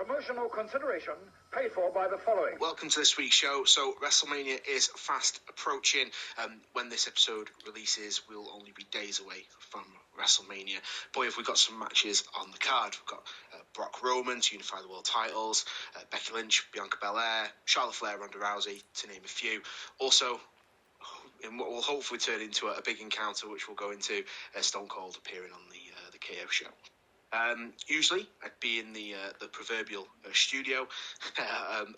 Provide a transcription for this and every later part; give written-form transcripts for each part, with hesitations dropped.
Promotional consideration paid for by the following. Welcome to this week's show. So WrestleMania is fast approaching. When this episode releases, we'll only be days away from WrestleMania. Boy, have we got some matches on the card. We've got Brock Roman to unify the world titles, Becky Lynch, Bianca Belair, Charlotte Flair, Ronda Rousey, to name a few. Also, in what will hopefully turn into a big encounter, which we'll go into, Stone Cold appearing on the KO show. Usually I'd be in the proverbial studio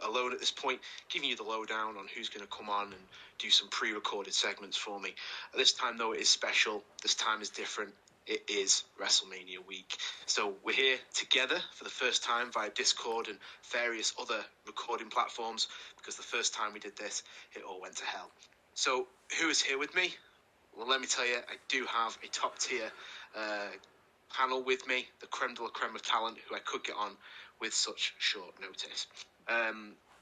alone at this point, giving you the lowdown on who's going to come on and do some pre-recorded segments for me. This time though, it is special. This time is different. It is WrestleMania week. So we're here together for the first time via Discord and various other recording platforms, because the first time we did this, it all went to hell. So who is here with me? Well, let me tell you, I do have a top tier panel with me, the creme de la creme of talent, who I could get on with such short notice.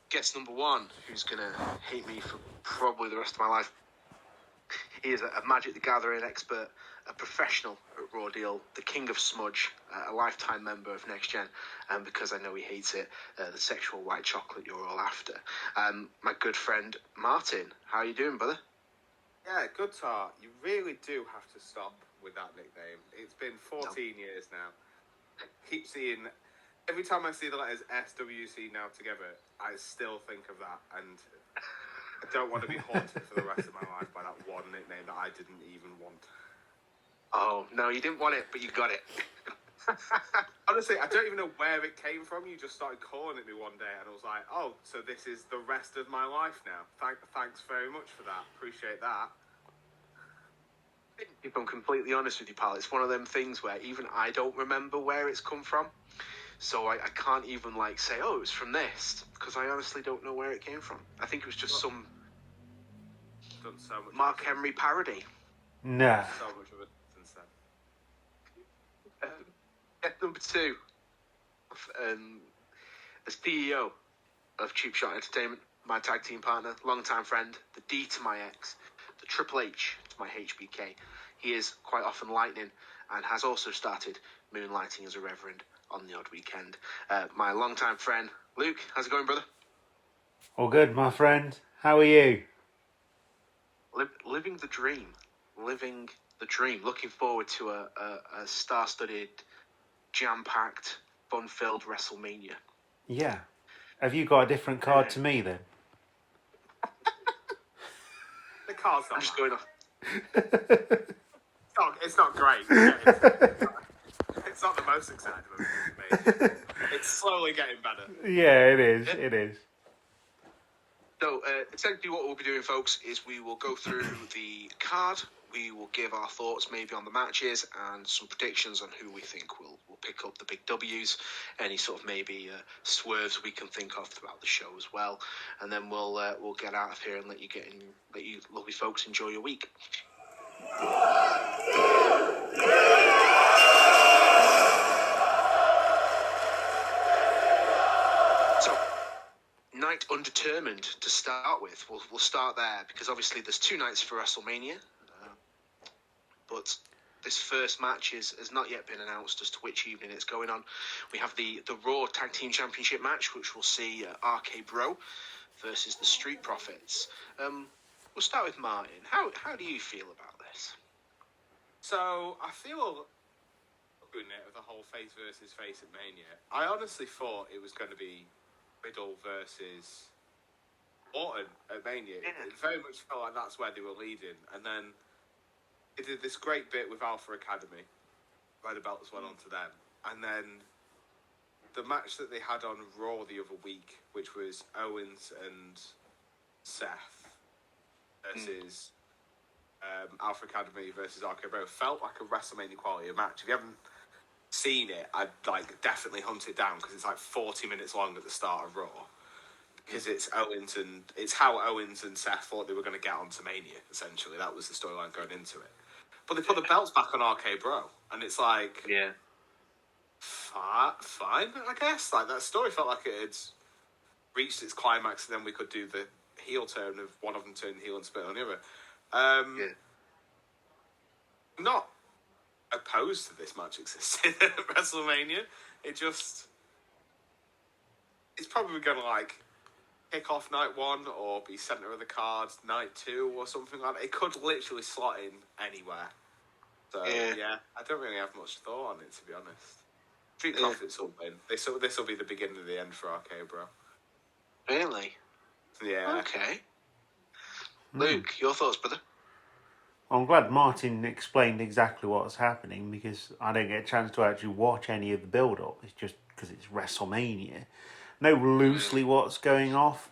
Guest number one, who's going to hate me for probably the rest of my life. He is a Magic the Gathering expert, a professional at Raw Deal, the king of smudge, a lifetime member of Next Gen, and because I know he hates it, the sexual white chocolate you're all after. My good friend Martin, how are you doing, brother? Yeah, good talk. You really do have to stop with that nickname. It's been 14 years now. I keep seeing, every time I see the letters SWC now together, I still think of that, and I don't want to be haunted for the rest of my life by that one nickname that I didn't even want. Oh, no, you didn't want it, but you got it. Honestly, I don't even know where it came from. You just started calling it me one day, and I was like, oh, so this is the rest of my life now. Thanks very much for that. Appreciate that. If I'm completely honest with you, pal, it's one of them things where even I don't remember where it's come from. So I can't even say, oh, it was from this, because I honestly don't know where it came from. I think it was just some done so much Mark Henry parody. Nah. So much of it since then. Number two, the CEO of Cheap Shot Entertainment, my tag team partner, longtime friend, the D to my X, the Triple H to my HBK. He is quite often lightning and has also started moonlighting as a reverend on the odd weekend. My longtime friend, Luke, how's it going, brother? All good, my friend. How are you? Living the dream. Living the dream. Looking forward to a star-studded, jam-packed, fun-filled WrestleMania. Yeah. Have you got a different card to me then? The card's not I'm just going off. It's not great. It's not the most exciting of me. It's slowly getting better. Yeah, it is. It is. So, essentially what we'll be doing, folks, is we will go through the card. We will give our thoughts maybe on the matches and some predictions on who we think will pick up the big W's. Any sort of maybe swerves we can think of throughout the show as well. And then we'll get out of here and let you lovely folks enjoy your week. So, night undetermined to start with. We'll start there because obviously there's two nights for WrestleMania, but this first match has not yet been announced as to which evening it's going on. We have the Raw Tag Team Championship match, which will see RK Bro versus the Street Profits. We'll start with Martin. How do you feel about this? So, I feel of the whole face versus face at Mania. I honestly thought it was going to be Riddle versus Orton at Mania. It very much felt like that's where they were leading. And then they did this great bit with Alpha Academy, where the belts went on to them. And then the match that they had on Raw the other week, which was Owens and Seth versus Alpha Academy versus RK Bro, felt like a WrestleMania quality match. If you haven't seen it, I'd definitely hunt it down because it's 40 minutes long at the start of Raw. Because it's how Owens and Seth thought they were going to get onto Mania, essentially. That was the storyline going into it. But they put the belts back on RK Bro, and it's yeah, fine, I guess. That story felt like it had reached its climax, and then we could do the heel turn of one of them turning heel and spit on the other. I'm not opposed to this match existing at WrestleMania. It just it's probably going to like kick off night 1 or be centre of the card night 2 or something like that. It could literally slot in anywhere. So yeah, I don't really have much thought on it, to be honest. Street Profits will win. This will be the beginning of the end for RK Bro. Really? Yeah. Okay. Luke, your thoughts, brother? I'm glad Martin explained exactly what's happening, because I don't get a chance to actually watch any of the build-up. It's just because it's WrestleMania. Know loosely what's going off,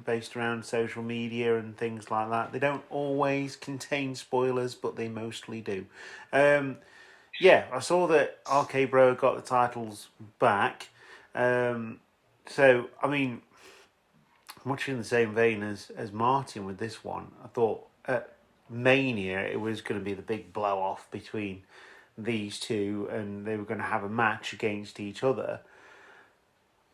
based around social media and things like that. They don't always contain spoilers, but they mostly do. Yeah, I saw that RK Bro got the titles back. So, I mean, much in the same vein as Martin with this one, I thought at Mania it was going to be the big blow-off between these two, and they were going to have a match against each other.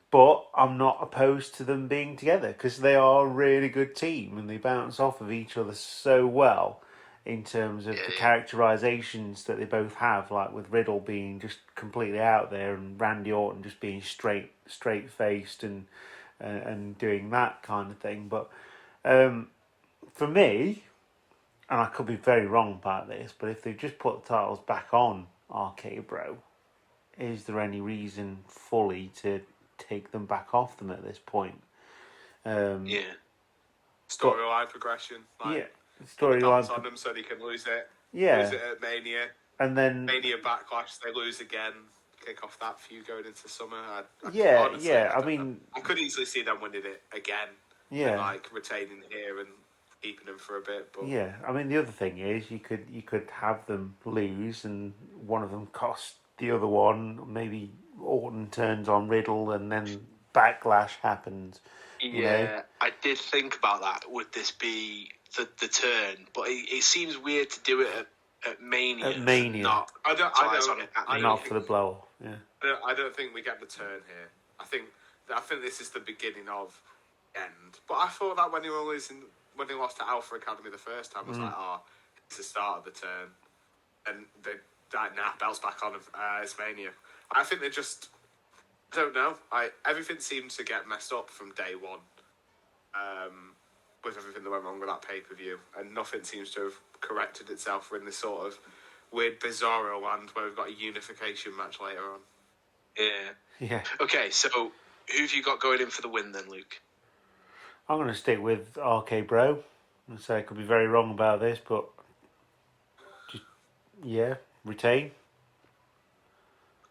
But I'm not opposed to them being together, because they are a really good team and they bounce off of each other so well in terms of the characterizations that they both have, like with Riddle being just completely out there and Randy Orton just being straight-faced and doing that kind of thing. But for me, and I could be very wrong about this, but if they just put the titles back on RK Bro, is there any reason fully to take them back off them at this point? Storyline progression. Like, storyline on them so they can lose it. Yeah. Lose it at Mania. And then Mania Backlash, they lose again. Kick off that feud going into summer. Honestly, I could easily see them winning it again. Yeah. And like retaining here and keeping them for a bit. But yeah, I mean the other thing is you could have them lose and one of them cost the other one. Maybe Orton turns on Riddle and then Backlash happens. You know? I did think about that. Would this be the turn? But it seems weird to do it at Mania. At Mania. Not for the blow. Yeah. I don't think we get the turn here. I think this is the beginning of end. But I thought that when they lost to Alpha Academy the first time, I was like, it's the start of the turn. And they belt's back on. It's Mania. I think they just, I don't know. Everything seemed to get messed up from day one. With everything that went wrong with that pay-per-view, and nothing seems to have corrected itself. We're in this sort of weird bizarro land where we've got a unification match later on. Yeah. Okay, so who have you got going in for the win then, Luke? I'm going to stick with RK Bro. I say I could be very wrong about this, but just retain.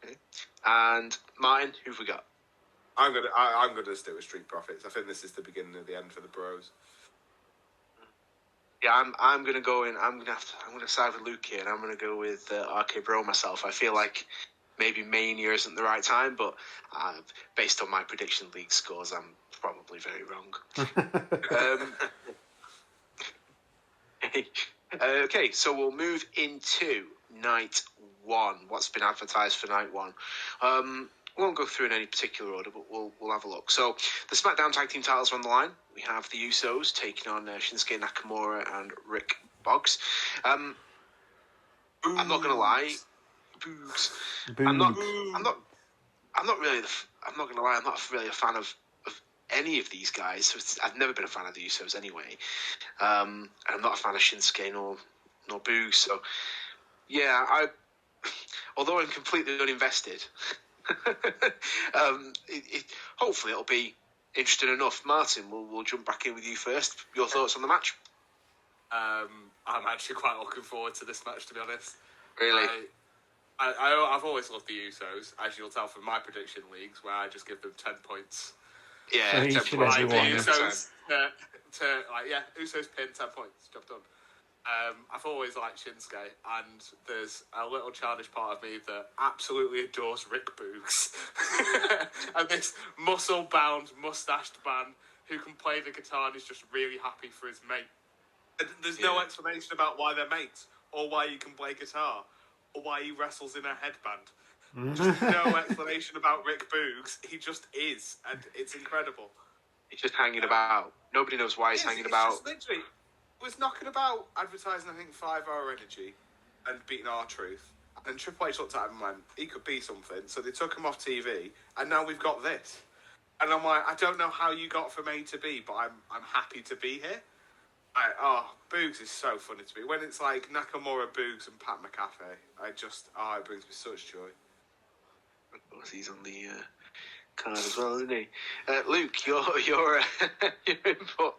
Okay. And Martin, who have we got? I'm gonna stick with Street Profits. I think this is the beginning of the end for the Bros. Yeah, I'm gonna go in. I'm gonna side with Luke here, and I'm gonna go with RK Bro myself. I feel like maybe Mania isn't the right time, but based on my prediction league scores, I'm probably very wrong. Okay, so we'll move into night 1. What's been advertised for night 1? We won't go through in any particular order, but we'll have a look. So the SmackDown Tag Team titles are on the line. We have the Usos taking on Shinsuke Nakamura and Rick Boggs. I'm not gonna lie, Boogs. I'm not really a fan of any of these guys. So I've never been a fan of the Usos anyway. And I'm not a fan of Shinsuke nor Boogs. So yeah, although I'm completely uninvested. Hopefully it'll be interesting enough. Martin, we'll jump back in with you first. Your thoughts on the match? I'm actually quite looking forward to this match, to be honest. Really? I've always loved the Usos, as you'll tell from my prediction leagues, where I just give them 10 points. Yeah, 10 each and points. every one. Usos Usos pin, 10 points, job done. I've always liked Shinsuke, and there's a little childish part of me that absolutely adores Rick Boogs. And this muscle-bound, mustached man who can play the guitar and is just really happy for his mate. And there's no explanation about why they're mates, or why he can play guitar, or why he wrestles in a headband. Just no explanation about Rick Boogs. He just is, and it's incredible. He's just hanging about. Nobody knows why he's hanging about. Just literally was knocking about, advertising, I think, 5 Hour Energy and beating R-Truth. And Triple H looked at him and went, he could be something. So they took him off TV, and now we've got this. And I'm like, I don't know how you got from A to B, but I'm happy to be here. Boogs is so funny to me. When it's like Nakamura, Boogs, and Pat McAfee, it brings me such joy. Of course, he's on the card as well, isn't he? Luke, your your input.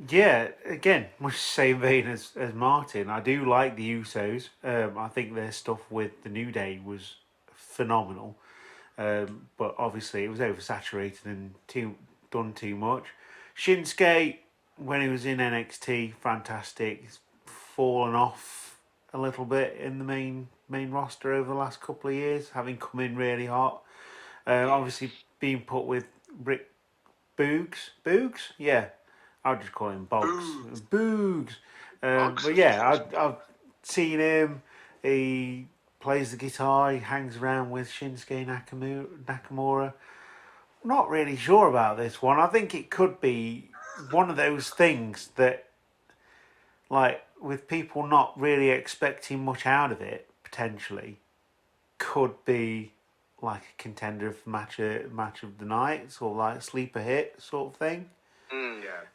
Yeah, again, much the same vein as Martin. I do like the Usos. I think their stuff with the New Day was phenomenal. But obviously it was oversaturated and done too much. Shinsuke, when he was in NXT, fantastic. He's fallen off a little bit in the main roster over the last couple of years, having come in really hot. Obviously being put with Rick Boogs? Yeah. I'll just call him Boogs. But yeah, I've seen him. He plays the guitar. He hangs around with Shinsuke Nakamura. Not really sure about this one. I think it could be one of those things that, like, with people not really expecting much out of it, potentially, could be like a contender for match of the night, sort of like sleeper hit sort of thing.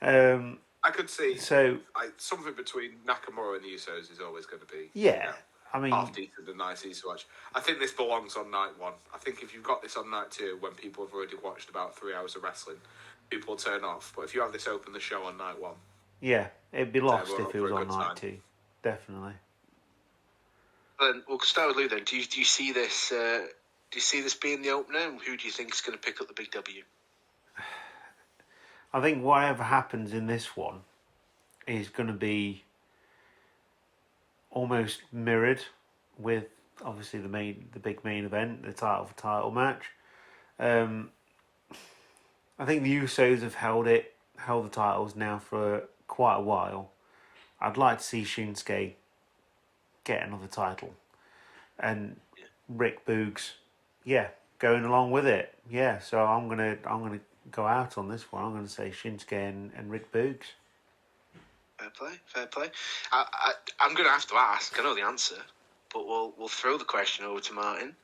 Yeah. I could see something between Nakamura and the Usos is always going to be I mean, half decent and nice easy to watch. I think this belongs on night one. I think if you've got this on night two, when people have already watched about 3 hours of wrestling, people will turn off. But if you have this open the show on night one, it'd be lost if it was on night two. Definitely. Then we'll start with Lou. Then, do you see this? Do you see this being the opener? And who do you think is going to pick up the big W? I think whatever happens in this one is going to be almost mirrored with obviously the big main event, the title for title match. I think the Usos have held the titles now for quite a while. I'd like to see Shinsuke get another title, and Rick Boogs, going along with it. So I'm gonna go out on this one. I'm going to say Shinsuke and Rick Boogs. Fair play. I'm going to have to ask. I know the answer, but we'll throw the question over to Martin.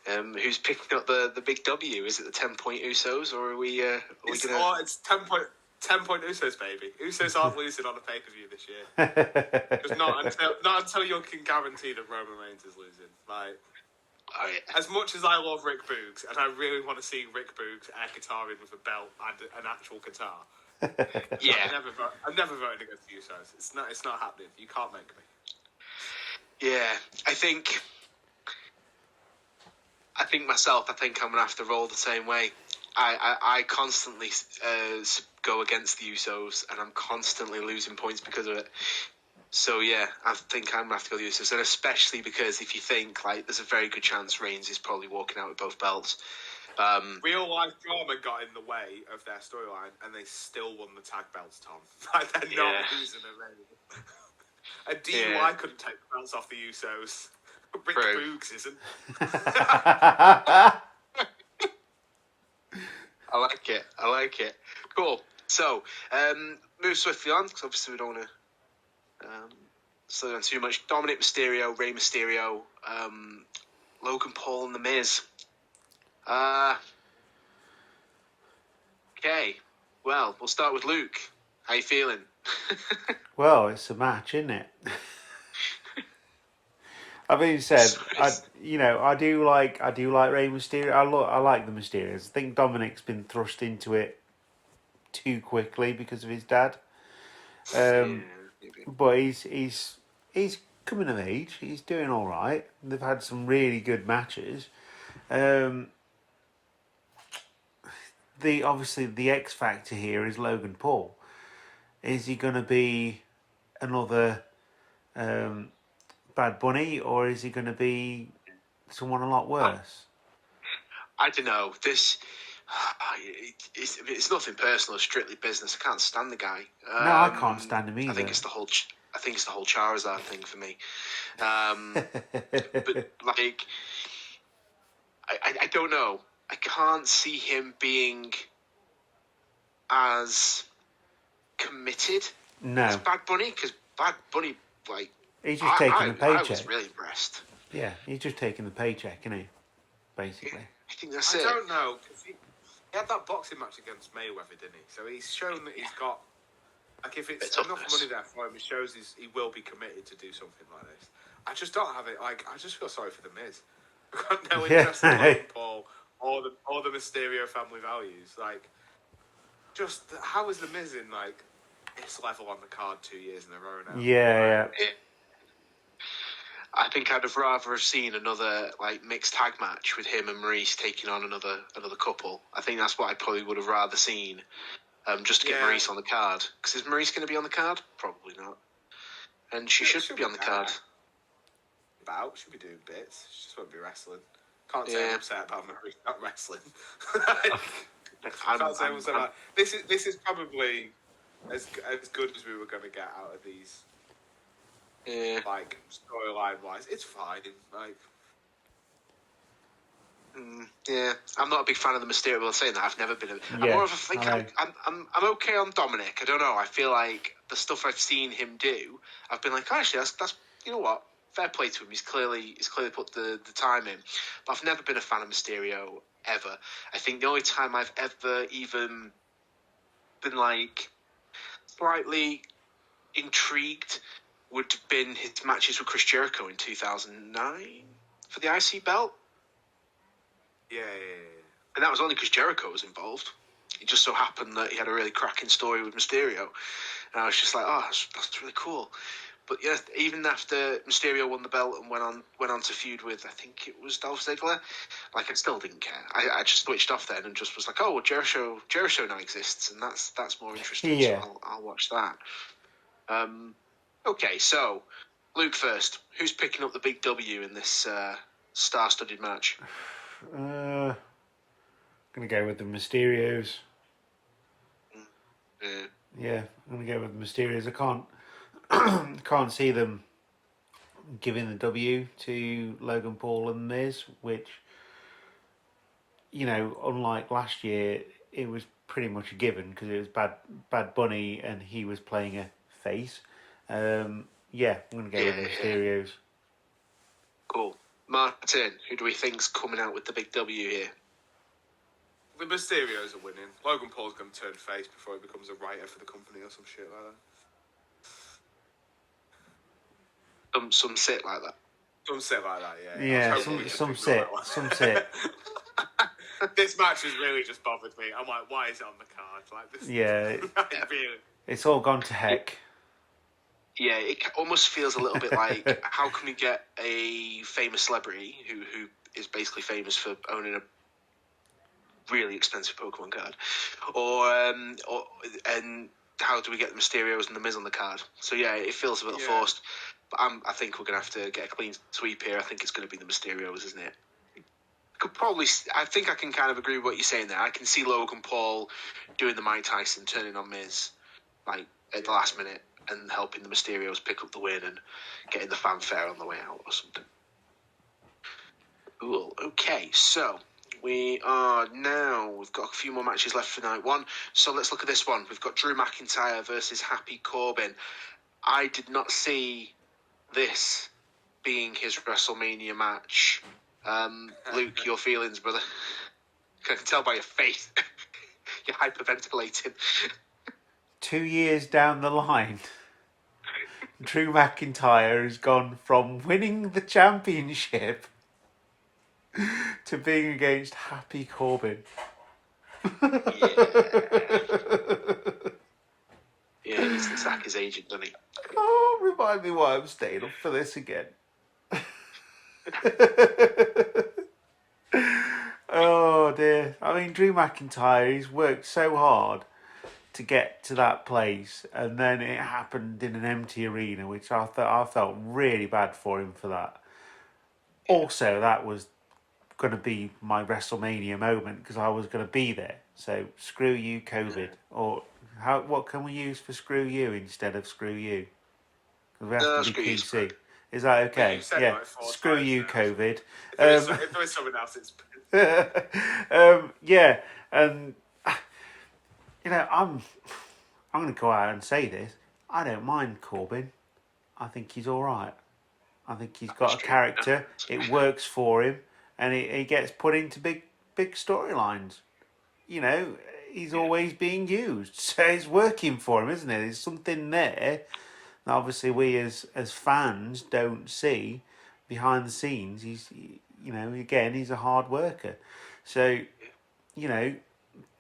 Who's picking up the big W? Is it the 10-point Usos, or are we going to? It's 10-point Usos, baby. Usos aren't losing on a pay-per-view this year. Just not until you can guarantee that Roman Reigns is losing. Like, as much as I love Rick Boogs, and I really want to see Rick Boogs air guitaring with a belt and an actual guitar, I'm never voting against the Usos. It's not happening. You can't make me. Yeah, I think myself. I think I'm gonna have to roll the same way. I constantly go against the Usos, and I'm constantly losing points because of it. So I think I'm gonna have to go the Usos, and especially because if you think, like, there's a very good chance Reigns is probably walking out with both belts. Real life drama got in the way of their storyline, and they still won the tag belts, Tom. Like, they're not losing a Reigns. A DUI couldn't take the belts off the Usos. Rick Boogs isn't. I like it. Cool. So, move swiftly on, because obviously we don't want to slow down too much. Dominic Mysterio, Rey Mysterio, Logan Paul and The Miz. Okay. Well, we'll start with Luke. How you feeling? Well, it's a match, isn't it? That being said, I do like Rey Mysterio. I like the Mysterios. I think Dominic's been thrust into it too quickly because of his dad. But he's coming of age. He's doing all right. They've had some really good matches. Obviously the X factor here is Logan Paul. Is he going to be another Bad Bunny, or is he going to be someone a lot worse? I don't know. It's nothing personal. It's strictly business. I can't stand the guy. No, I can't stand him either. I think it's the whole Charizard thing for me. But like, I don't know. I can't see him being as committed as Bad Bunny, because Bad Bunny, like, he's just taking the paycheck. I was really impressed. Yeah, he's just taking the paycheck, isn't he? Basically. I think that's it. I don't know. He had that boxing match against Mayweather, didn't he? So he's shown that he's got... Like, if it's enough money there for him, it shows he will be committed to do something like this. I just don't have it. Like, I just feel sorry for the Miz. I've got no interest in Logan Paul or the Mysterio family values. Like, just how is the Miz in like this level on the card 2 years in a row now? Yeah. I think I'd have rather have seen another like mixed tag match with him and Maurice taking on another couple. I think that's what I probably would have rather seen. Just to get Maurice on the card. Because is Maurice going to be on the card? Probably not. And she should be on the card. She'll be doing bits. She just won't be wrestling. Can't say I'm upset about Maurice not wrestling. This is probably as good as we were going to get out of these. Yeah. Like storyline wise, it's fine. Like. Yeah, I'm not a big fan of the Mysterio. Well, saying that, I've never been. I'm more of a think. I'm okay on Dominic. I don't know. I feel like the stuff I've seen him do, I've been like, actually, that's you know what, fair play to him. He's clearly put the time in. But I've never been a fan of Mysterio ever. I think the only time I've ever even been like slightly intrigued would have been his matches with Chris Jericho in 2009 for the IC belt. Yeah. And that was only because Jericho was involved. It just so happened that he had a really cracking story with Mysterio. And I was just like, oh, that's really cool. But yeah, even after Mysterio won the belt and went on to feud with, I think it was Dolph Ziggler, like I still didn't care. I just switched off then and just was like, oh, well, Jericho now exists, and that's more interesting. Yeah. So I'll watch that. Okay, so Luke first. Who's picking up the big W in this star-studded match? Gonna go with the Mysterios. Yeah, I'm gonna go with the Mysterios. I can't see them giving the W to Logan Paul and Miz, which, you know, unlike last year, it was pretty much a given because it was Bad Bunny and he was playing a face. Yeah, I'm gonna go with the Mysterios. Cool. Martin, who do we think's coming out with the big W here? The Mysterios are winning. Logan Paul's going to turn face before he becomes a writer for the company or some shit like that. Some sit like that. Some sit like that, yeah. Yeah, some sit. This match has really just bothered me. I'm like, why is it on the card? Like this. Yeah. Really. It's all gone to heck. Yeah, it almost feels a little bit like, how can we get a famous celebrity who is basically famous for owning a really expensive Pokemon card, and how do we get the Mysterios and the Miz on the card? So yeah, it feels a little forced. But I think we're going to have to get a clean sweep here. I think it's going to be the Mysterios, isn't it? I think I can kind of agree with what you're saying there. I can see Logan Paul doing the Mike Tyson, turning on Miz, like at the last minute, and helping the Mysterios pick up the win and getting the fanfare on the way out or something. Cool. Okay, so we've got a few more matches left for night one. So let's look at this one. We've got Drew McIntyre versus Happy Corbin. I did not see this being his WrestleMania match. Luke, your feelings, brother? I can tell by your face. You're hyperventilating. 2 years down the line, Drew McIntyre has gone from winning the championship to being against Happy Corbin. Yeah, he needs to sack his agent, doesn't he? Oh, remind me why I'm staying up for this again. Oh dear. I mean, Drew McIntyre, he's worked so hard to get to that place, and then it happened in an empty arena, which I felt really bad for him for that. Also, that was going to be my WrestleMania moment because I was going to be there. So screw you, COVID. Or what can we use for screw you instead of screw you? Because we have to be PC. Is that okay? Yeah. Like screw you, now. COVID. If there is someone else, it's. Yeah, and you know, I'm going to go out and say this. I don't mind Corbin. I think he's all right. I think he's got a character. It works for him, and he gets put into big storylines. you know, he's always being used. So it's working for him, isn't it? There's something there that obviously we as fans don't see behind the scenes. You know, again, he's a hard worker. So, you know,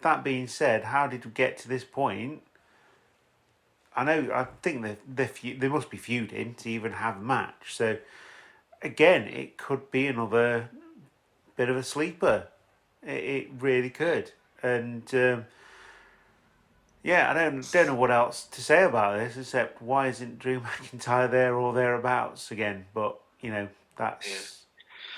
that being said, how did we get to this point? I think they must be feuding to even have a match. So, again, it could be another bit of a sleeper. It really could. And yeah, I don't know what else to say about this except why isn't Drew McIntyre there or thereabouts again? But you know, that's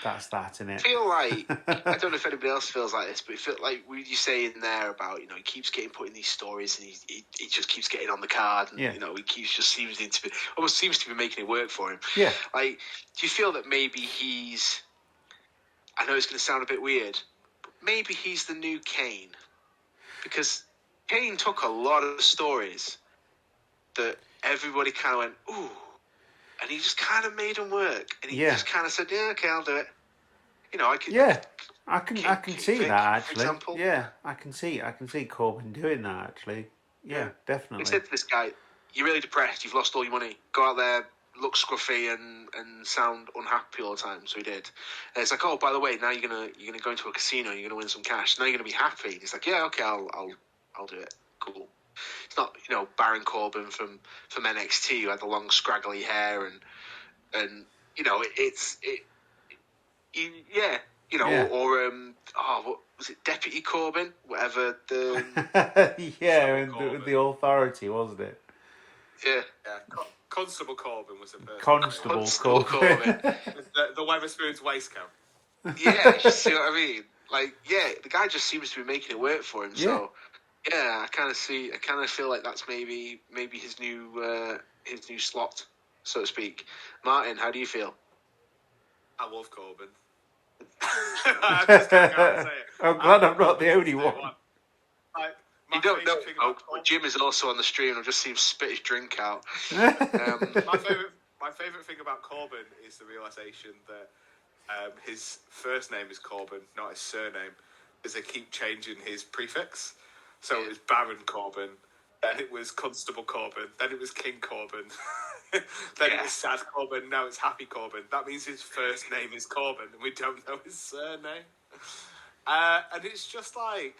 that, isn't it? I feel like I don't know if anybody else feels like this, but it felt like what you saying there about, you know, he keeps getting put in these stories and he just keeps getting on the card, and you know, he keeps just seems to be making it work for him. Yeah. Like, do you feel that maybe he's? I know it's going to sound a bit weird, but maybe he's the new Kane, because Kane took a lot of stories that everybody kind of went, ooh, and he just kind of made them work, and he just kind of said, yeah, okay, I'll do it. You know, I can. Yeah, I can see Vic, that for actually. example. Yeah, I can see Corbin doing that actually. Yeah, definitely. He said to this guy, "You're really depressed. You've lost all your money. Go out there, look scruffy and sound unhappy all the time." So he did. And it's like, "Oh, by the way, now you're gonna go into a casino. You're gonna win some cash. Now you're gonna be happy." And he's like, "Yeah, okay, I'll do it. Cool." It's not, you know, Baron Corbin from NXT who had the long scraggly hair and you know you know, or what was it, Deputy Corbin, whatever the yeah, and the authority, wasn't it? Yeah. Constable Corbin was a person. Constable Corbin. the Weatherspoon's waistcoat. Yeah, you see what I mean? Like, yeah, the guy just seems to be making it work for him. So, yeah, I kind of feel like that's maybe his new slot, so to speak. Martin, how do you feel? I love Corbin. I just can't say it. I'm glad I'm not the only one. Like, you don't know, folks, but Jim is also on the stream. I've just seen him spit his drink out. My favourite thing about Corbin is the realisation that his first name is Corbin, not his surname, because they keep changing his prefix. So it was Baron Corbin, then it was Constable Corbin, then it was King Corbin, then it was Sad Corbin, now it's Happy Corbin. That means his first name is Corbin, and we don't know his surname. And it's just like,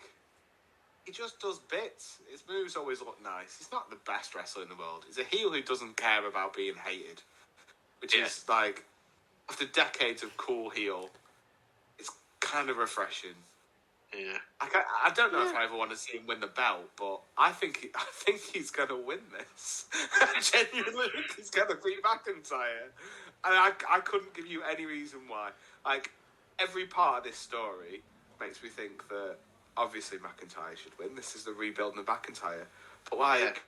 he just does bits. His moves always look nice. He's not the best wrestler in the world. He's a heel who doesn't care about being hated, which is like, after decades of cool heel, it's kind of refreshing. Yeah. I don't know if I ever want to see him win the belt, but I think he's going to win this. I genuinely think he's going to beat McIntyre. And I couldn't give you any reason why. Like, every part of this story makes me think that obviously McIntyre should win. This is the rebuilding of McIntyre. But like,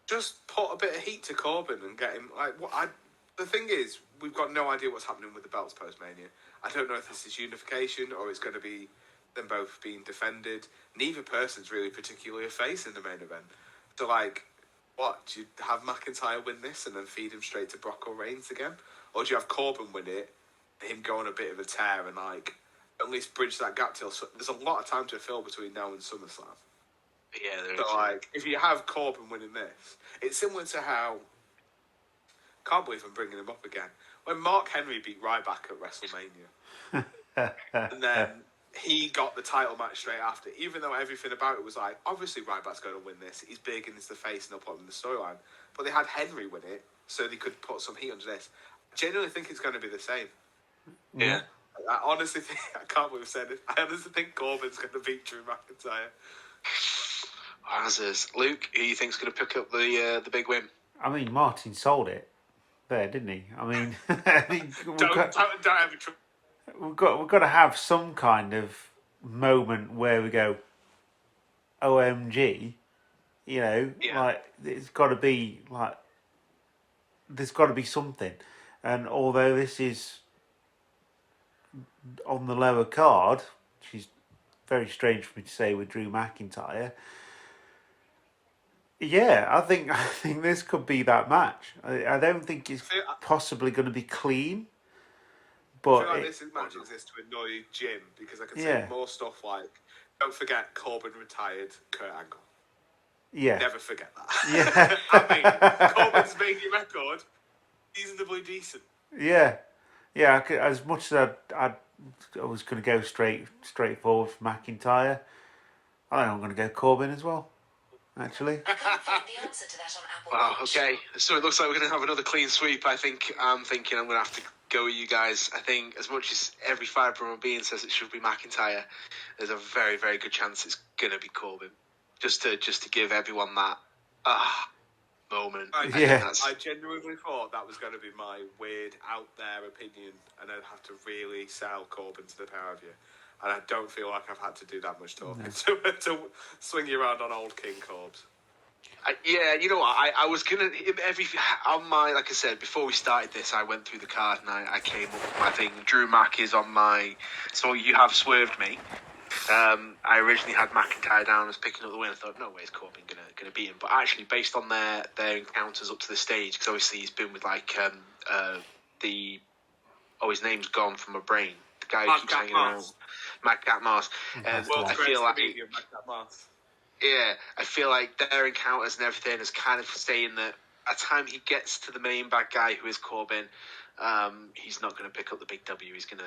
just put a bit of heat to Corbin and get him. Like, the thing is, we've got no idea what's happening with the belts post-Mania. I don't know if this is unification or it's going to be them both being defended. Neither person's really particularly a face in the main event. So, like, what? Do you have McIntyre win this and then feed him straight to Brock or Reigns again? Or do you have Corbin win it, him go on a bit of a tear and, like, at least bridge that gap till... So there's a lot of time to fill between now and SummerSlam. Yeah, there is. So, like, if you have Corbin winning this, it's similar to how... Can't believe I'm bringing him up again. When Mark Henry beat Ryback at WrestleMania, and then he got the title match straight after, even though everything about it was like, obviously Ryback's going to win this, he's big and he's the face and they'll put him in the storyline, but they had Henry win it so they could put some heat under this. I genuinely think it's going to be the same. Yeah. I honestly think, I can't believe I said it, I honestly think Corbin's going to beat Drew McIntyre. Wowzers. Luke, who you think's going to pick up the big win? I mean, Martin sold it there, didn't he? I mean, don't have a trouble. We've got to have some kind of moment where we go, OMG, you know, like it's got to be like, there's got to be something. And although this is on the lower card, which is very strange for me to say with Drew McIntyre, yeah, I think this could be that match. I don't think it's possibly going to be clean, But I feel like this match exists to annoy Jim because I can say more stuff like, don't forget Corbin retired Kurt Angle. Yeah. Never forget that. Yeah. Corbin's Mania record, reasonably decent. Yeah. Yeah, as much as I was going to go straightforward for McIntyre, I think I'm going to go Corbin as well, actually. Wow, okay. So it looks like we're going to have another clean sweep. I'm thinking I'm going to have to go with you guys. I think as much as every fibre of being says it should be McIntyre, there's a very, very good chance it's going to be Corbin. Just to give everyone that moment. I genuinely thought that was going to be my weird out there opinion, and I'd have to really sell Corbin to the power of you. And I don't feel like I've had to do that much talking to swing you around on old King Corbs. You know what? I was gonna on my, like I said before we started this, I went through the card and I came up with my thing. Drew Mack is on my. So you have swerved me. I originally had McIntyre down as picking up the win. I thought, no way is Corbin gonna beat him. But actually, based on their encounters up to the stage, because obviously he's been with like his name's gone from my brain. The guy who keeps hanging around, Madcap Moss. I feel like I feel like their encounters and everything is kind of saying that by the time he gets to the main bad guy who is Corbin, he's not going to pick up the big W. He's gonna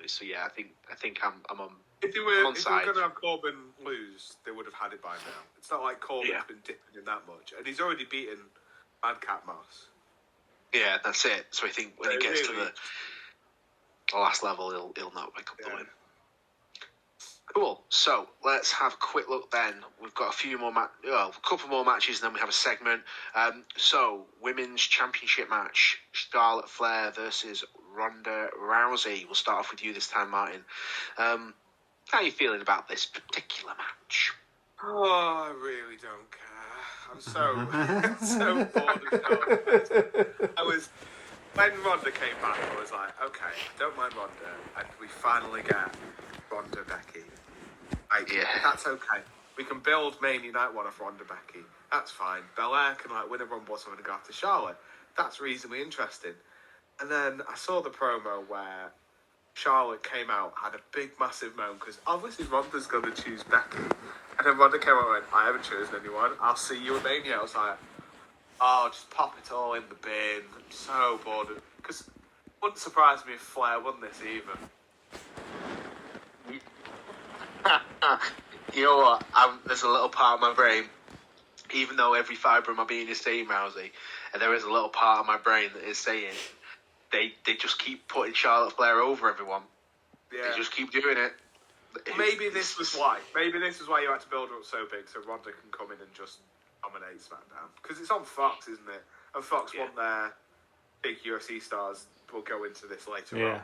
lose. So yeah, I think I'm on. If they were going to have Corbin lose, they would have had it by now. It's not like Corbin's been dipping in that much, and he's already beaten Madcap Moss. Yeah, that's it. So I think when he gets to the last level, he'll not pick up the win. Cool. So let's have a quick look then. We've got a couple more matches, and then we have a segment. So women's championship match: Charlotte Flair versus Ronda Rousey. We'll start off with you this time, Martin. How are you feeling about this particular match? Oh, I really don't care. I'm so bored of Charlotte. When Ronda came back, I was like, okay, I don't mind Ronda, and we finally get Ronda Becky. That's okay. We can build Mania Night One off Ronda Becky. That's fine. Belair can win a Rumble or something and go after Charlotte. That's reasonably interesting. And then I saw the promo where Charlotte came out, had a big massive moan because obviously Ronda's going to choose Becky. And then Ronda came out and went, I haven't chosen anyone. I'll see you at Mania. I was like, oh, just pop it all in the bin. I'm so bored. Because it wouldn't surprise me if Flair won this either. You know what? There's a little part of my brain, even though every fibre of my being is saying Rousey, and there is a little part of my brain that is saying they just keep putting Charlotte Flair over everyone. Yeah. They just keep doing it. Maybe this was why. Maybe this was why you had to build her up so big so Ronda can come in and just dominate SmackDown. Because it's on Fox, isn't it? And Fox want their big UFC stars. We'll go into this later on.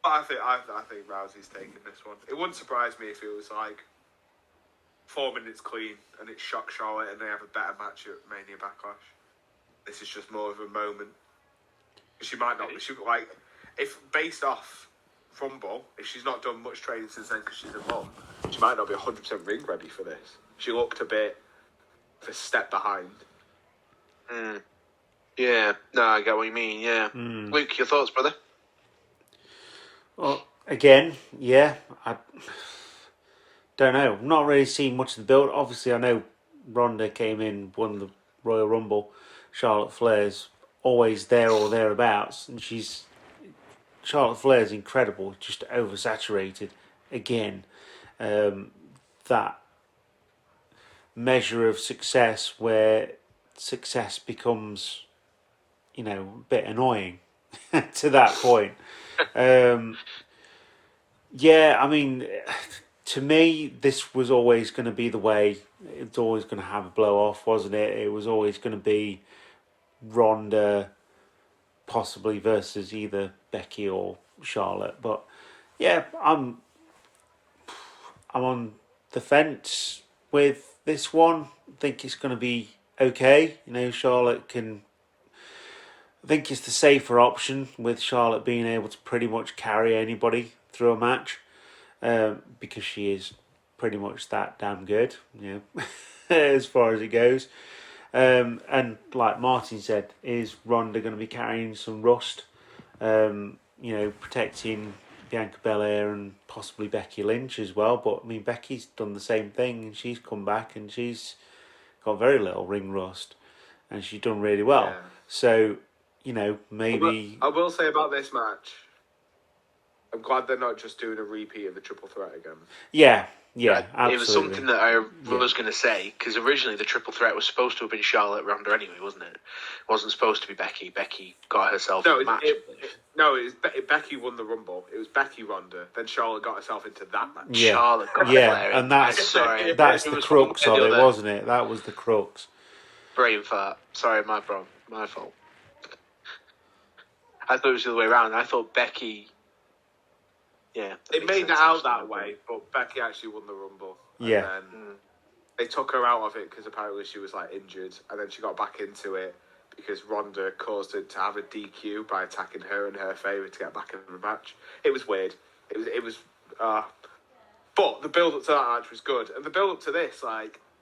But I think Rousey's taking this one. It wouldn't surprise me if it was like 4 minutes clean and it shocks Charlotte and they have a better match at Mania Backlash. This is just more of a moment. She might not. If based off Rumble, if she's not done much training since then because she's a mum, she might not be 100% ring ready for this. She looked a bit of a step behind. Yeah, no, I get what you mean. Yeah, Luke, your thoughts, brother? Well, again, I don't know. I'm not really seeing much of the build. Obviously, I know Ronda came in, won the Royal Rumble. Charlotte Flair's always there or thereabouts, and Charlotte Flair's incredible, just oversaturated again. That measure of success where success becomes, a bit annoying to that point. I mean, to me, this was always going to be the way. It's always going to have a blow off, wasn't it? It was always going to be Ronda, possibly versus either Becky or Charlotte. But I'm on the fence with this one. I think it's going to be okay. Charlotte can. I think it's the safer option with Charlotte being able to pretty much carry anybody through a match because she is pretty much that damn good, as far as it goes. And like Martin said, is Ronda going to be carrying some rust protecting Bianca Belair and possibly Becky Lynch as well. But I mean, Becky's done the same thing, and she's come back and she's got very little ring rust, and she's done really well. Yeah. So, maybe I will say about this match, I'm glad they're not just doing a repeat of the triple threat again. Yeah, absolutely. It was something that I was going to say, because originally the triple threat was supposed to have been Charlotte Ronda anyway, wasn't it? It wasn't supposed to be Becky. Becky got herself in the match. Becky won the Rumble. It was Becky Ronda. Then Charlotte got herself into that match. Yeah, Charlotte got yeah, and that's the crux of it, wasn't it? That was the crux. Brain fart. Sorry, my fault. I thought it was the other way around. I thought Becky... Yeah. It made it out that way, but Becky actually won the Rumble. Yeah. And then they took her out of it because apparently she was injured, and then she got back into it because Ronda caused her to have a DQ by attacking her in her favour to get back in the match. It was weird. It was. But the build up to that match was good, and the build up to this,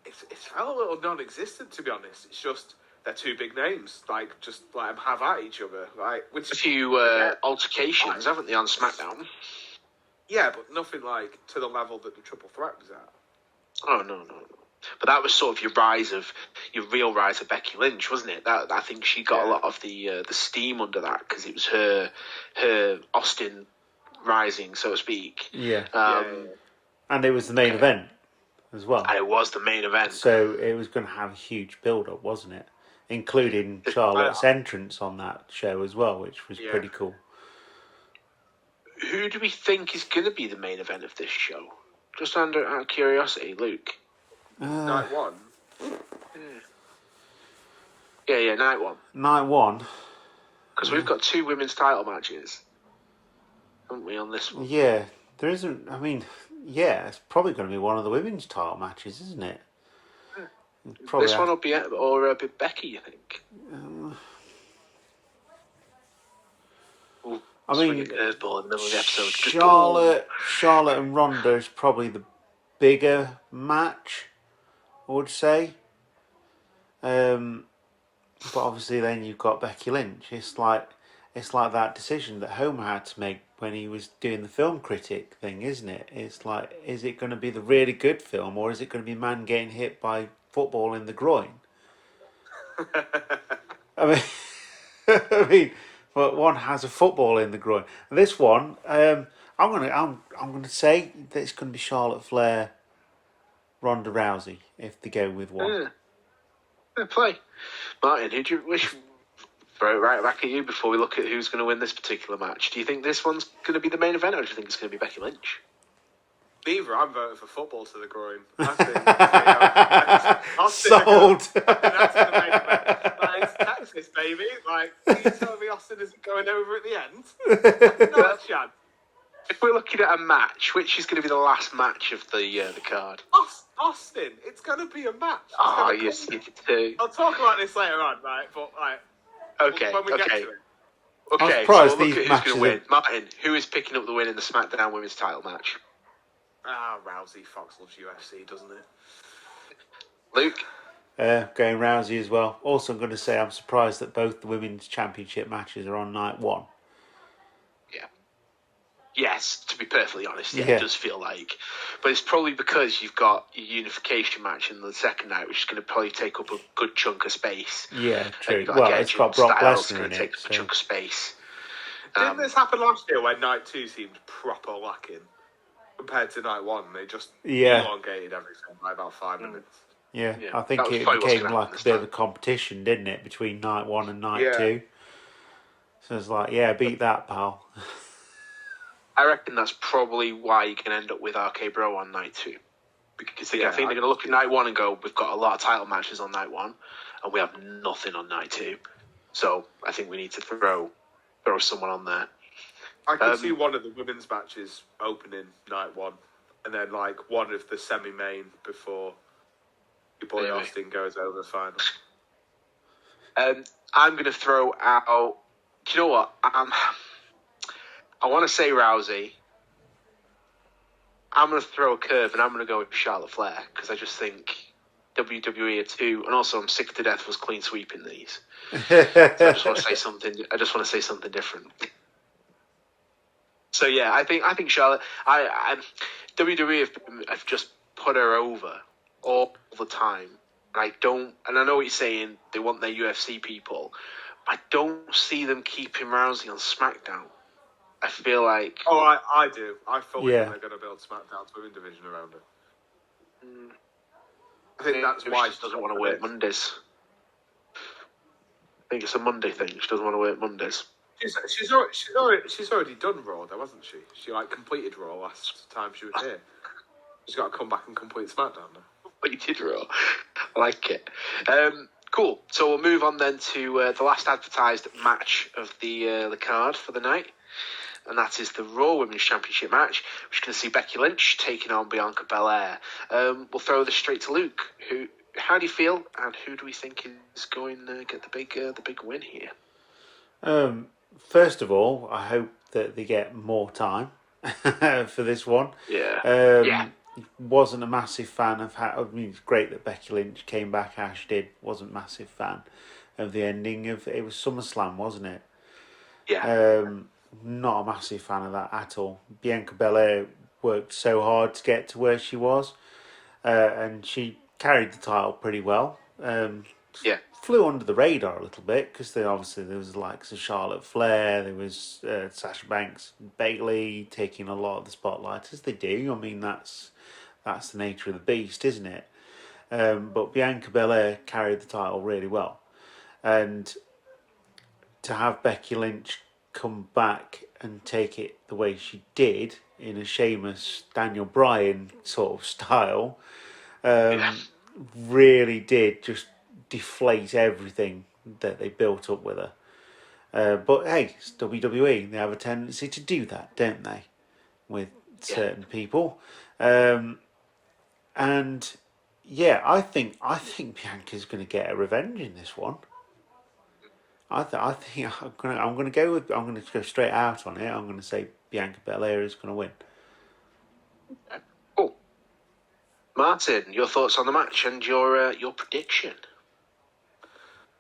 it's felt a little non-existent, to be honest. It's just they're two big names, just let them have at each other, which a few altercations, haven't they, on SmackDown? Yeah, but nothing to the level that the triple threat was at. Oh no. But that was sort of your real rise of Becky Lynch, wasn't it? That I think she got a lot of the steam under that because it was her Austin rising, so to speak. Yeah. And it was the main event as well. And it was the main event. So it was going to have a huge build-up, wasn't it? Including Charlotte's entrance on that show as well, which was pretty cool. Who do we think is going to be the main event of this show? Just out of curiosity, Luke. Night one. Yeah, night one. Night one. Because we've got 2 women's title matches, haven't we, on this one? Yeah, there isn't. I mean, it's probably going to be one of the women's title matches, isn't it? Probably this one will be Becky, you think? I mean, curveball in the middle of the episode. Charlotte and Ronda is probably the bigger match, I would say. But obviously, then you've got Becky Lynch. It's like that decision that Homer had to make when he was doing the film critic thing, isn't it? It's like, is it going to be the really good film, or is it going to be a man getting hit by football in the groin? I mean. But one has a football in the groin. And this one, I'm gonna say that it's gonna be Charlotte Flair, Ronda Rousey if they go with one. Good play, Martin. Who do you wish? Throw it right back at you before we look at who's going to win this particular match. Do you think this one's going to be the main event, or do you think it's going to be Becky Lynch? Neither. I'm voting for football to the groin. Sold. That's the main event. It's Texas, baby. Are you telling me Austin isn't going over at the end? Not a chance. If we're looking at a match, which is going to be the last match of the card? Austin. It's going to be a match. Yes, you do. I'll talk about this later on, right? But okay, when we get to it. Okay, so we'll look at who's going to win. Martin, who is picking up the win in the SmackDown Women's title match? Rousey. Fox loves UFC, doesn't it? Luke? Going Rousey as well. Also, I'm going to say I'm surprised that both the women's championship matches are on night one. Yeah. Yes, to be perfectly honest, it does feel like. But it's probably because you've got a unification match in the second night, which is going to probably take up a good chunk of space. Yeah, true. Well, it's got Brock Lesnar in it. Take up a chunk of space. Didn't this happen last year when night 2 seemed proper lacking? Compared to night 1, they just elongated everything by about 5 minutes. Yeah, I think it became like a bit of a competition, didn't it, between night 1 and night 2? So it's like, beat that, pal. I reckon that's probably why you can end up with RK Bro on night 2. Because I think they're going to look at night 1 and go, we've got a lot of title matches on night 1, and we have nothing on night 2. So I think we need to throw someone on there. I could see one of the women's matches opening night 1, and then one of the semi-main before your boy Austin goes over the final. I'm going to throw out. Do you know what? I want to say Rousey. I'm going to throw a curve, and I'm going to go with Charlotte Flair because I just think WWE are too, and also I'm sick to death was clean sweeping these. So I just want to say something. I just want to say something different. So yeah, I think Charlotte. WWE have just put her over all the time. I know what you're saying. They want their UFC people. I don't see them keeping Rousey on SmackDown. I feel like. Oh, I do. I fully think they're going to build SmackDown's women division around her. I think that's why she doesn't want to work Mondays. I think it's a Monday thing. She doesn't want to work Mondays. She's already done Raw, though, hasn't she? She completed Raw last time she was here. She's got to come back and complete SmackDown now. Completed Raw. I like it. Cool. So we'll move on then to the last advertised match of the card for the night, and that is the Raw Women's Championship match, which is going to see Becky Lynch taking on Bianca Belair. We'll throw this straight to Luke. How do you feel, and who do we think is going to get the big win here? First of all, I hope that they get more time for this one. Yeah. Wasn't a massive fan of how. I mean, it's great that Becky Lynch came back. Ash did. Wasn't a massive fan of the ending of it. Was SummerSlam, wasn't it? Yeah. Not a massive fan of that at all. Bianca Belair worked so hard to get to where she was, and she carried the title pretty well. Yeah. Flew under the radar a little bit because there was the likes of Charlotte Flair, there was Sasha Banks, Bayley taking a lot of the spotlight, as they do. I mean, that's the nature of the beast, isn't it? But Bianca Belair carried the title really well, and to have Becky Lynch come back and take it the way she did in a Sheamus Daniel Bryan sort of style, really did just deflate everything that they built up with her. But hey, it's WWE. They have a tendency to do that, don't they? With certain people. And yeah, I think Bianca's going to get a revenge in this one. I think I'm going to go straight out on it. I'm going to say Bianca Belair is going to win. Cool. Martin, your thoughts on the match and your prediction?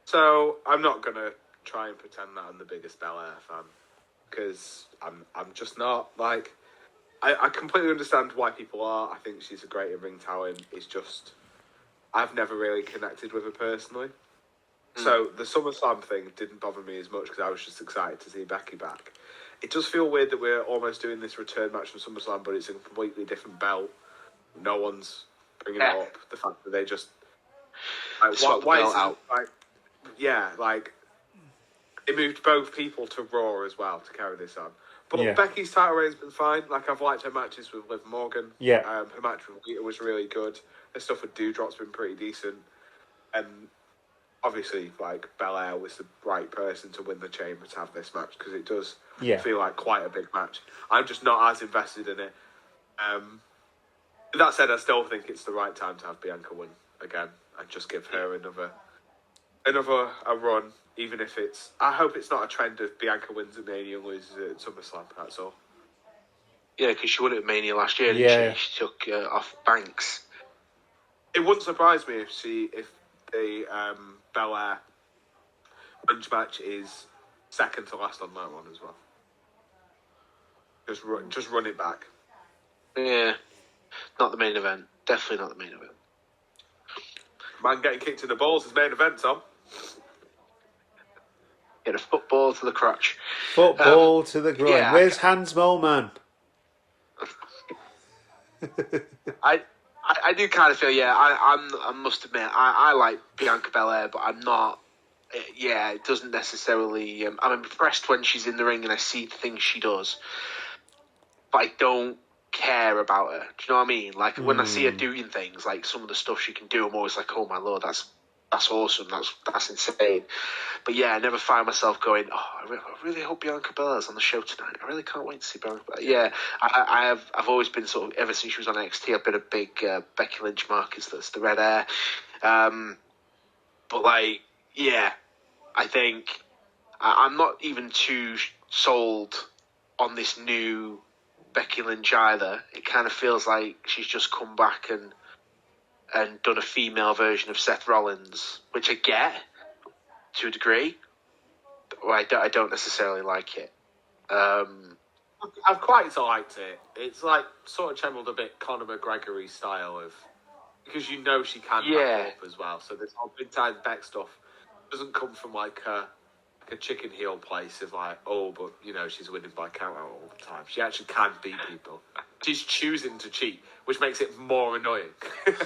So I'm not going to try and pretend that I'm the biggest Belair fan, because I'm just not. Like, I completely understand why people are. I think she's a great in-ring talent. It's just I've never really connected with her personally. So the SummerSlam thing didn't bother me as much because I was just excited to see Becky back. It does feel weird that we're almost doing this return match from SummerSlam, but it's a completely different belt. No one's bringing it up. The fact that they just why is it, like they moved both people to Raw as well to carry this on. But Becky's title reign's been fine. Like, I've liked her matches with Liv Morgan. Yeah. Her match with Lita was really good. Her stuff with Doudrop's been pretty decent. And obviously, like, Belair was the right person to win the chamber to have this match, because it does feel like quite a big match. I'm just not as invested in it. That said, I still think it's the right time to have Bianca win again and just give her another run, even if it's... I hope it's not a trend of Bianca wins at Mania and loses at SummerSlam, that's all. Yeah, because she won it at Mania last year, didn't she? She took off Banks. It wouldn't surprise me if the Belair Lynch match is second to last on that one as well. Just run it back. Yeah, not the main event. Definitely not the main event. Man getting kicked in the balls is main event, Tom. Get a football to the crotch. Football to the groin. Yeah, Where's Hans Moleman? I do kind of feel, I must admit, I like Bianca Belair, but I'm not, it doesn't necessarily, I'm impressed when she's in the ring and I see the things she does, but I don't care about her. Do you know what I mean? Like, when I see her doing things, like some of the stuff she can do, I'm always like, oh my lord, that's awesome, that's insane. But yeah, I never find myself going, oh, I really hope Bianca Belair's on the show tonight. I really can't wait to see Bianca Belair. Yeah, I've always been sort of, ever since she was on NXT, I've been a big Becky Lynch mark. That's the red hair. But like, yeah, I think I'm not even too sold on this new Becky Lynch either. It kind of feels like she's just come back and done a female version of Seth Rollins, which I get to a degree, but I don't necessarily like it. I've quite liked it. It's like sort of channeled a bit Conor McGregory style of, because you know she can back up as well. So this whole big time Beck stuff doesn't come from like a chicken heel place of like, oh, but you know she's winning by count out all the time. She actually can beat people. She's choosing to cheat, which makes it more annoying. She's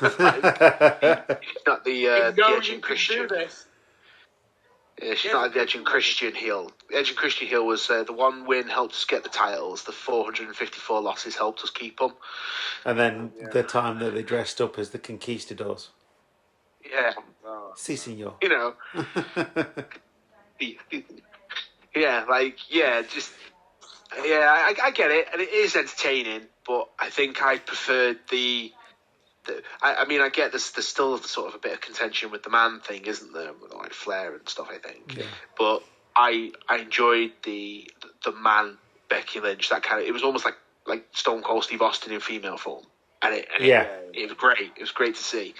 not the Edge and Christian. Do this. Yeah, she's not the Edge and Christian heel. The Edge and Christian heel was the one win helped us get the titles. The 454 losses helped us keep them. And then the time that they dressed up as the Conquistadors. Yeah. Si, senor. You know. I get it, and it is entertaining, but I think I preferred I get there's still sort of a bit of contention with the man thing, isn't there, with like Flair and stuff, I think. Yeah. But I enjoyed the man Becky Lynch, that kind of, it was almost like Stone Cold Steve Austin in female form, and it was great. It was great to see.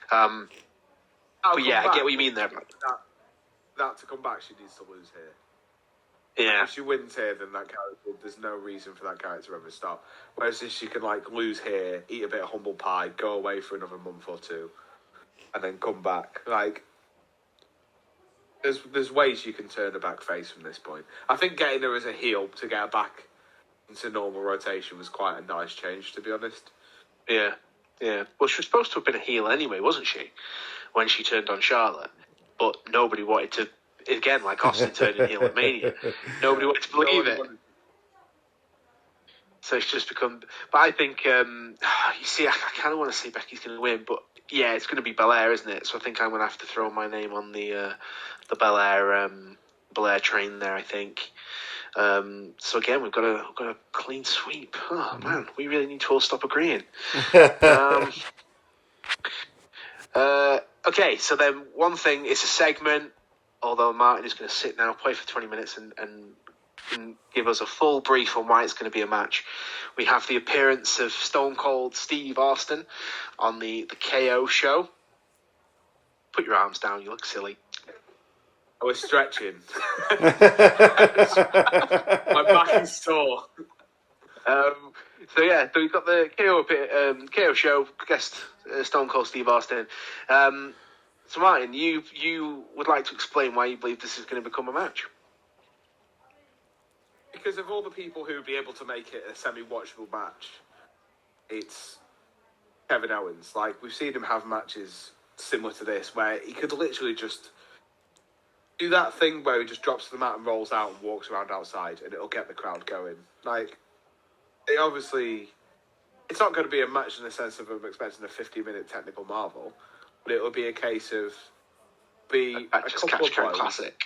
But yeah, I get what you mean there. That to come back, she needs to lose here. Yeah. If she wins here, then that character, there's no reason for that character to ever stop. Whereas if she can like lose here, eat a bit of humble pie, go away for another month or two, and then come back, like there's ways you can turn her back face from this point. I think getting her as a heel to get her back into normal rotation was quite a nice change, to be honest. Yeah. Well, she was supposed to have been a heel anyway, wasn't she? When she turned on Charlotte, but nobody wanted to. Again, like Austin turning heel at Mania, nobody wanted to believe it. So it's just become. But I think you see, I kind of want to say Becky's going to win, but yeah, it's going to be Belair, isn't it? So I think I'm going to have to throw my name on the Belair train there. I think. So again, we've got a clean sweep. Oh man, we really need to all stop agreeing. Okay, so then one thing, it's a segment, although Martin is going to sit now, play for 20 minutes and give us a full brief on why it's going to be a match. We have the appearance of Stone Cold Steve Austin on the KO show. Put your arms down, you look silly. I was stretching. My back is sore. So we've got the KO show, guest Stone Cold Steve Austin. So Martin, you would like to explain why you believe this is going to become a match? Because of all the people who would be able to make it a semi-watchable match, it's Kevin Owens. Like, we've seen him have matches similar to this, where he could literally just do that thing where he just drops to the mat and rolls out and walks around outside, and it'll get the crowd going. Like, it's not going to be a match in the sense of I'm expecting a 50-minute technical marvel, but it'll be a case of a couple of classic.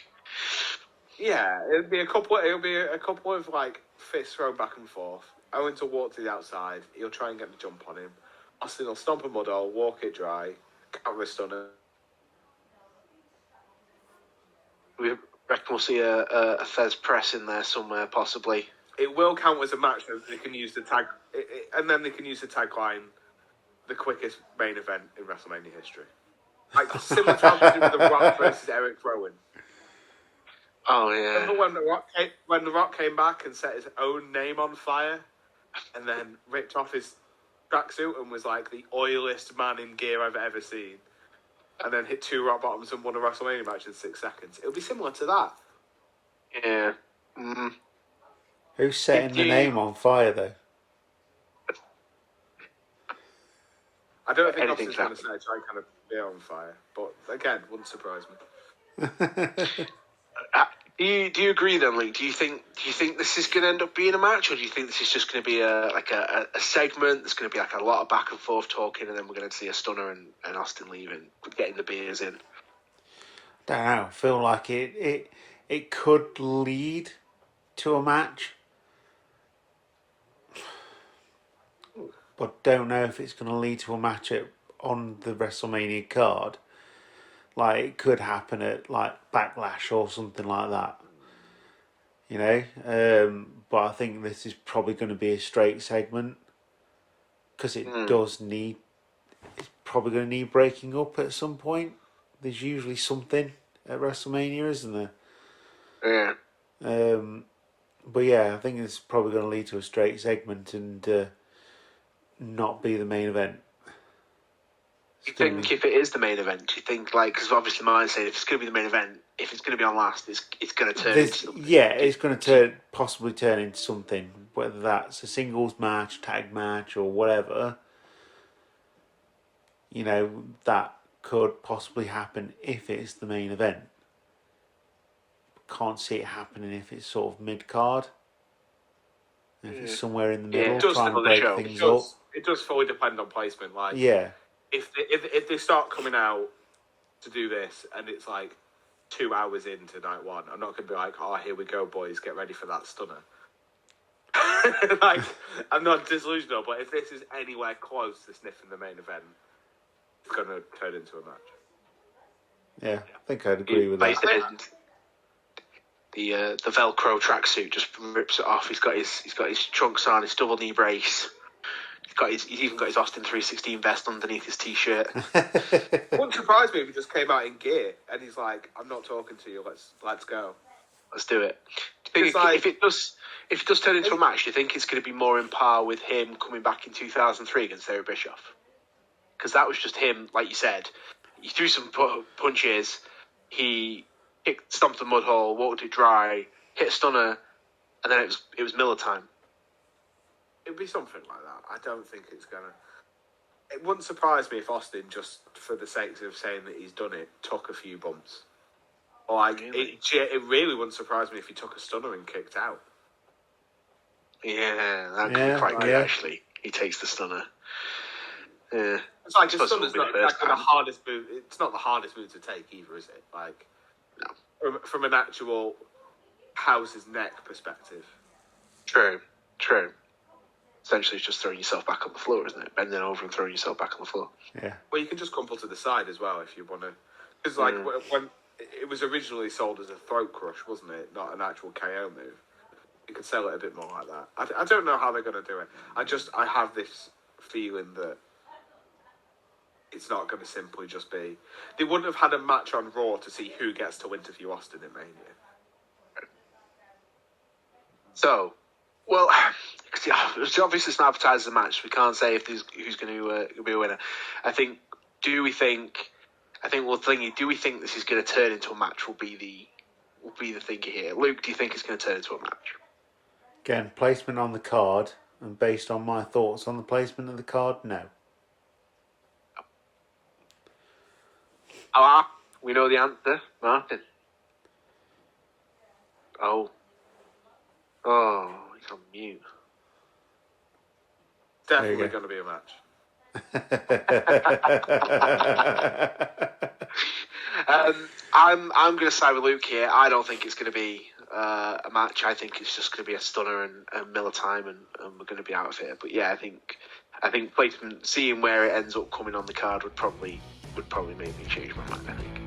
Yeah, it'll be a couple of like fists thrown back and forth. Owens will walk to the outside. He'll try and get the jump on him. Austin will stomp a mud hole, walk it dry, counter a stunner. We reckon we'll see a Fez press in there somewhere, possibly. It will count as a match that they can use the tag, and then they can use the tagline, the quickest main event in WrestleMania history. Like similar to how they did with The Rock versus Eric Rowan. Oh yeah. Remember when The Rock came back and set his own name on fire, and then ripped off his tracksuit and was like the oiliest man in gear I've ever seen, and then hit 2 rock bottoms and won a WrestleMania match in 6 seconds. It'll be similar to that. Yeah. Mm. Who's setting the name on fire though? I don't think Austin's going to say try and kind of be on fire, but again, wouldn't surprise me. Do you agree then, Luke? Do you think this is going to end up being a match, or do you think this is just going to be a segment? There's going to be like a lot of back and forth talking, and then we're going to see a stunner and Austin leaving, getting the beers in. Don't know. I feel like it could lead to a match, but don't know if it's going to lead to a match on the WrestleMania card. Like, it could happen at, like, Backlash or something like that. You know? But I think this is probably going to be a straight segment. Because it does need... It's probably going to need breaking up at some point. There's usually something at WrestleMania, isn't there? Yeah. But yeah, I think it's probably going to lead to a straight segment and not be the main event. You think if it is the main event, do you think, like, because obviously mine's saying if it's going to be the main event, if it's going to be on last, it's going to turn into something. Yeah, it's going to possibly turn into something, whether that's a singles match, tag match, or whatever. You know, that could possibly happen if it's the main event. Can't see it happening if it's sort of mid-card. If it's somewhere in the middle, trying to break things up. It does fully depend on placement. Like, yeah. If they start coming out to do this and it's like 2 hours into night one, I'm not going to be like, oh, here we go, boys, get ready for that stunner. Like, I'm not disillusional, but if this is anywhere close to sniffing the main event, it's going to turn into a match. Yeah, I think I'd agree with that. The Velcro tracksuit just rips it off. He's got his trunks on, his double knee brace. He's even got his Austin 316 vest underneath his t-shirt. Wouldn't surprise me if he just came out in gear and he's like, "I'm not talking to you. Let's go. Let's do it." Do you think if it does turn into a match, do you think it's going to be more in par with him coming back in 2003 against Eric Bischoff? Because that was just him, like you said. He threw some punches. He stomped the mud hole, walked it dry, hit a stunner, and then it was Miller time. It'd be something like that. I don't think it's gonna. It wouldn't surprise me if Austin, just for the sake of saying that he's done it, took a few bumps. Or like, really? It really wouldn't surprise me if he took a stunner and kicked out. Yeah, that could be quite good actually. He takes the stunner. Yeah, it's like the stunner's not exactly the hardest move. It's not the hardest move to take either, is it? Like, no. From an actual house's neck perspective. True. Essentially, it's just throwing yourself back on the floor, isn't it? Bending over and throwing yourself back on the floor. Yeah. Well, you can just crumple to the side as well if you want to. Because like when it was originally sold as a throat crush, wasn't it? Not an actual KO move. You could sell it a bit more like that. I don't know how they're going to do it. I have this feeling that it's not going to simply just be. They wouldn't have had a match on Raw to see who gets to interview Austin in Mania. So, well, obviously it's not advertised as a match. We can't say if who's going to be a winner. Do we think this is going to turn into a match? Will be the thinking here. Luke, do you think it's going to turn into a match? Again, placement on the card, and based on my thoughts on the placement of the card, no. We know the answer, Martin. Oh, he's on mute. Definitely going to be a match. I'm going to side with Luke here. I don't think it's going to be a match. I think it's just going to be a stunner and Miller time, and we're going to be out of here. But yeah, I think placement, seeing where it ends up coming on the card would probably make me change my mind, I think.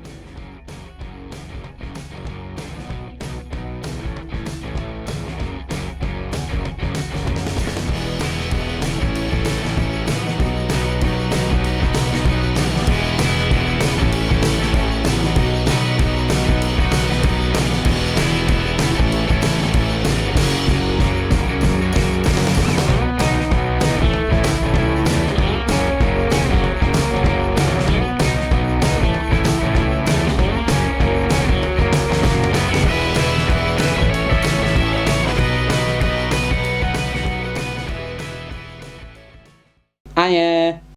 Hiya.